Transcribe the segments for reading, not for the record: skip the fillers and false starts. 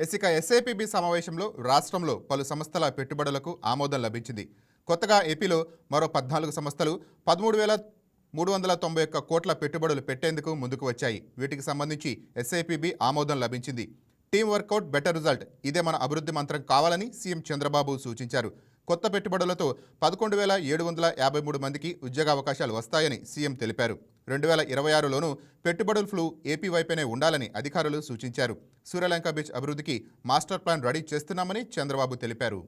ఇక ఎస్ఏపీబీ సమావేశంలో రాష్ట్రంలో పలు సంస్థల పెట్టుబడులకు ఆమోదం లభించింది. కొత్తగా ఏపీలో మరో 14 సంస్థలు 13,391 కోట్ల పెట్టుబడులు పెట్టేందుకు ముందుకు వచ్చాయి. వీటికి సంబంధించి ఎస్ఐపిబి ఆమోదం లభించింది. టీం వర్కౌట్ బెటర్ రిజల్ట్, ఇదే మన అభివృద్ధి మంత్రం కావాలని సీఎం చంద్రబాబు సూచించారు. కొత్త పెట్టుబడులతో 11,753 మందికి ఉద్యోగావకాశాలు వస్తాయని సీఎం తెలిపారు. 2026లోనూ పెట్టుబడుల ఫ్లో ఏపీ వైపునే ఉండాలని అధికారులు సూచించారు. సూర్యలంక బీచ్ అభివృద్ధికి మాస్టర్ ప్లాన్ రెడీ చేస్తున్నామని చంద్రబాబు తెలిపారు.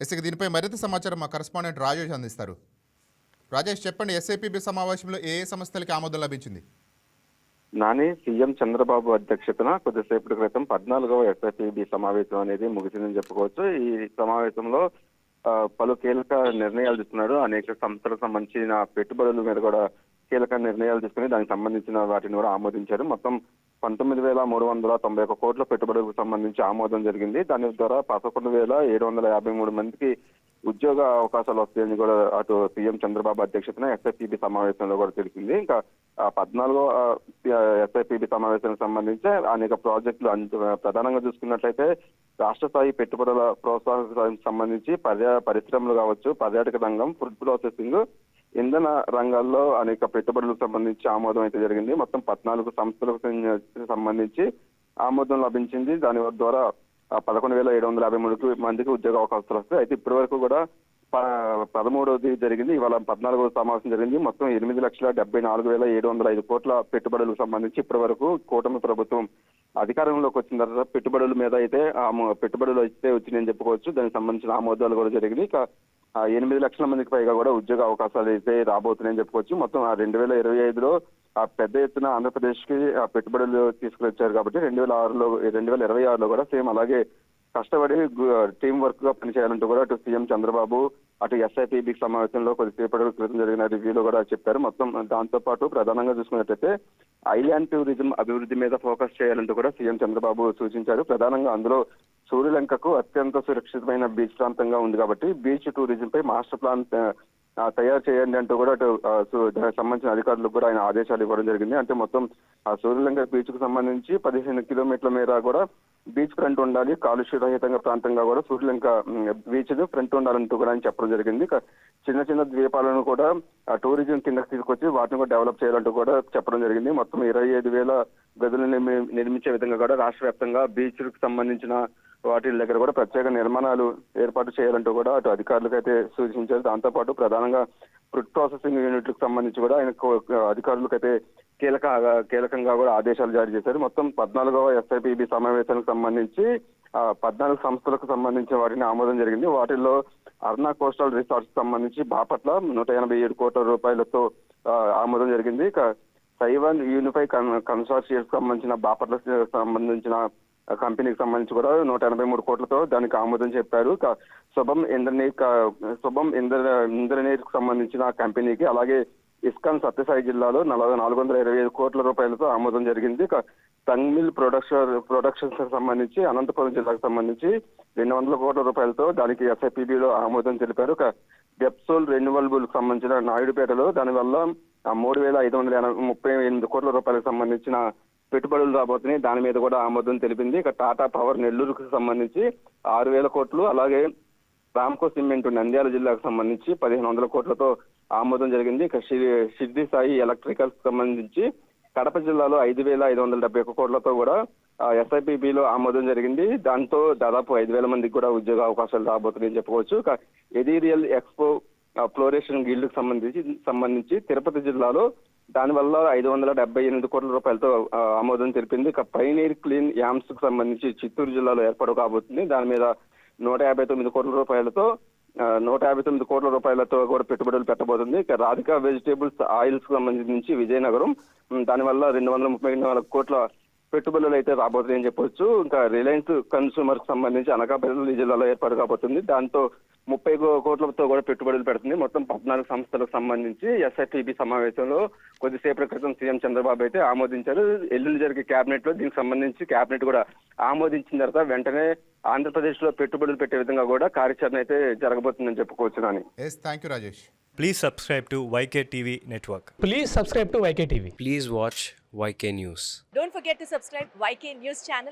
ఇక దీనిపై మరింత సమాచారం మా కరెస్పాండెంట్ రాజేష్ అందిస్తారు. రాజేష్, చెప్పండి, ఎస్ఐపిబి సమావేశంలో ఏ సంస్థలకి ఆమోదం లభించింది? నాని, సీఎం చంద్రబాబు అధ్యక్షతన కొద్దిసేపటి క్రితం 14వ ఎస్ఐపిబి సమావేశం అనేది ముగిసిందని చెప్పుకోవచ్చు. ఈ సమావేశంలో పలు కీలక నిర్ణయాలు తీసుకున్నాడు. అనేక సంస్థలకు సంబంధించిన పెట్టుబడుల మీద కూడా కీలక నిర్ణయాలు తీసుకుని దానికి సంబంధించిన వాటిని కూడా ఆమోదించారు. మొత్తం 19,391 కోట్ల పెట్టుబడులకు సంబంధించి ఆమోదం జరిగింది. దాని ద్వారా 11,753 మందికి ఉద్యోగ అవకాశాలు వస్తాయని కూడా అటు సీఎం చంద్రబాబు అధ్యక్షతన ఎస్ఐపిబి సమావేశంలో కూడా తెలిసింది. ఇంకా 14వ ఎస్ఐపిబి సమావేశానికి సంబంధించి అనేక ప్రాజెక్టులు ప్రధానంగా చూసుకున్నట్లయితే రాష్ట్ర స్థాయి పెట్టుబడుల ప్రోత్సాహానికి సంబంధించి పరిశ్రమలు కావచ్చు, పర్యాటక రంగం, ఫుడ్ ప్రాసెసింగ్, ఇంధన రంగాల్లో అనేక పెట్టుబడులకు సంబంధించి ఆమోదం అయితే జరిగింది. మొత్తం 14 సంస్థలకు సంబంధించి ఆమోదం లభించింది. దాని ద్వారా 11,753 మందికి ఉద్యోగ అవకాశాలు వస్తాయి. అయితే ఇప్పటి వరకు కూడా 13వది జరిగింది. ఇవాళ 14వ సమావేశం జరిగింది. మొత్తం 8,74,705 కోట్ల పెట్టుబడులకు సంబంధించి ఇప్పటి వరకు కూటమి ప్రభుత్వం అధికారంలోకి వచ్చిన తర్వాత పెట్టుబడుల మీద అయితే పెట్టుబడులు అయితే వచ్చినాయని చెప్పుకోవచ్చు. దానికి సంబంధించిన ఆమోదాలు కూడా జరిగింది. ఇక 8 లక్షల మందికి పైగా కూడా ఉద్యోగ అవకాశాలు అయితే రాబోతున్నాయని చెప్పుకోవచ్చు. మొత్తం 2025లో పెద్ద ఎత్తున ఆంధ్రప్రదేశ్ కి పెట్టుబడులు తీసుకువచ్చారు కాబట్టి 2026లో కూడా సేమ్ అలాగే కష్టపడి టీం వర్క్ గా పనిచేయాలంటూ కూడా అటు సీఎం చంద్రబాబు అటు ఎస్ఐపిబి సమావేశంలో కొద్దిసేపటి క్రితం జరిగిన రివ్యూలో కూడా చెప్పారు. మొత్తం దాంతో పాటు ప్రధానంగా చూసుకున్నట్లయితే ఐలాండ్ టూరిజం అభివృద్ధి మీద ఫోకస్ చేయాలంటూ కూడా సీఎం చంద్రబాబు సూచించారు. ప్రధానంగా అందులో సూర్యలంకకు అత్యంత సురక్షితమైన బీచ్ ప్రాంతంగా ఉంది కాబట్టి బీచ్ టూరిజం పై మాస్టర్ ప్లాన్ తయారు చేయండి అంటూ కూడా అటు దానికి సంబంధించిన అధికారులకు కూడా ఆయన ఆదేశాలు ఇవ్వడం జరిగింది. అంటే మొత్తం ఆ సూర్యలంక బీచ్ కు సంబంధించి 15 కిలోమీటర్ల మేర కూడా బీచ్ ఫ్రంట్ ఉండాలి, కాలుష్య రహితంగా ప్రాంతంగా కూడా సూర్యలంక బీచ్ ఫ్రంట్ ఉండాలంటూ కూడా ఆయన చెప్పడం జరిగింది. చిన్న చిన్న ద్వీపాలను కూడా టూరిజం కిందకి తీసుకొచ్చి వాటిని కూడా డెవలప్ చేయాలంటూ కూడా చెప్పడం జరిగింది. మొత్తం 25,000 గదులను నిర్మించే విధంగా కూడా రాష్ట్ర వ్యాప్తంగా బీచ్ కు సంబంధించిన వాటి దగ్గర కూడా ప్రత్యేక నిర్మాణాలు ఏర్పాటు చేయాలంటూ కూడా అటు అధికారులకు అయితే సూచించారు. దాంతోపాటు ప్రధానంగా ఫుడ్ ప్రాసెసింగ్ యూనిట్లకు సంబంధించి కూడా ఆయన అధికారులకు అయితే కీలకంగా కూడా ఆదేశాలు జారీ చేశారు. మొత్తం 14వ ఎస్ఐపిబి సమావేశానికి సంబంధించి 14 సంస్థలకు సంబంధించిన వాటిని ఆమోదం జరిగింది. వాటిల్లో అరుణ కోస్టల్ రిసార్ట్స్ సంబంధించి బాపట్ల 187 కోట్ల రూపాయలతో ఆమోదం జరిగింది. ఇక సైవన్ యూనిఫై కన్సార్షియస్ సంబంధించిన బాపట్ల సంబంధించిన కంపెనీకి సంబంధించి కూడా 183 కోట్లతో దానికి ఆమోదం చెప్పారు. శుభం ఇంద్రనీర్కి సంబంధించిన కంపెనీకి, అలాగే ఇస్కాన్ సత్యసాయి జిల్లాలో 425 కోట్ల రూపాయలతో ఆమోదం జరిగింది. తంగ్మిల్ ప్రొడక్షన్స్ సంబంధించి అనంతపురం జిల్లాకు సంబంధించి 200 కోట్ల రూపాయలతో దానికి ఎస్ఐపిబిలో ఆమోదం తెలిపారు. బెప్సోల్ రెన్యువల్బుల్ సంబంధించిన నాయుడుపేటలో దానివల్ల 3,538 కోట్ల రూపాయలకు సంబంధించిన పెట్టుబడులు రాబోతున్నాయి. దాని మీద కూడా ఆమోదం తెలిపింది. టాటా పవర్ నెల్లూరుకు సంబంధించి 6,000 కోట్లు, అలాగే రామ్కో సిమెంట్ నంద్యాల జిల్లాకు సంబంధించి 1,500 కోట్లతో ఆమోదం జరిగింది. సిద్ధి సాయి ఎలక్ట్రికల్ సంబంధించి కడప జిల్లాలో 5,571 కోట్లతో కూడా ఎస్ఐపిబిలో ఆమోదం జరిగింది. దాంతో దాదాపు 5,000 మందికి కూడా ఉద్యోగ అవకాశాలు రాబోతున్నాయని చెప్పుకోవచ్చు. ఎథీరియల్ ఎక్స్పో ఫ్లోరేషన్ గిల్డ్కు సంబంధించి తిరుపతి జిల్లాలో దానివల్ల 578 కోట్ల రూపాయలతో ఆమోదం తెలిపింది. పైనీర్ క్లీన్ యామ్స్ కు సంబంధించి చిత్తూరు జిల్లాలో ఏర్పాటు కాబోతుంది. దాని మీద 159 కోట్ల రూపాయలతో కూడా పెట్టుబడులు పెట్టబోతుంది. రాధిక వెజిటేబుల్స్ ఆయిల్స్ కు సంబంధించి విజయనగరం దానివల్ల 234 కోట్ల పెట్టుబడులు అయితే రాబోతున్నాయని చెప్పొచ్చు. ఇంకా రిలయన్స్ కన్స్యూమర్ కు సంబంధించి అనకాపల్లి జిల్లాలో ఏర్పాటు కాబోతుంది. దాంతో 30 కోట్లతో కూడా పెట్టుబడులు పెడుతుంది. మొత్తం 14 సంస్థలకు సంబంధించి ఎస్ఐపిబి సమావేశంలో కొద్దిసేపటి క్రితం సీఎం చంద్రబాబు అయితే ఆమోదించారు. ఎల్లుండి జరిగే క్యాబినెట్ లో దీనికి సంబంధించి క్యాబినెట్ కూడా ఆమోదించిన తర్వాత వెంటనే ఆంధ్రప్రదేశ్ లో పెట్టుబడులు పెట్టే విధంగా కూడా కార్యాచరణ అయితే జరగబోతుందని చెప్పుకోవచ్చు. Nani, thank you Rajesh. Please subscribe to YK TV Network. Please subscribe to YK TV. Please watch YK News. Don't forget to subscribe YK News channel.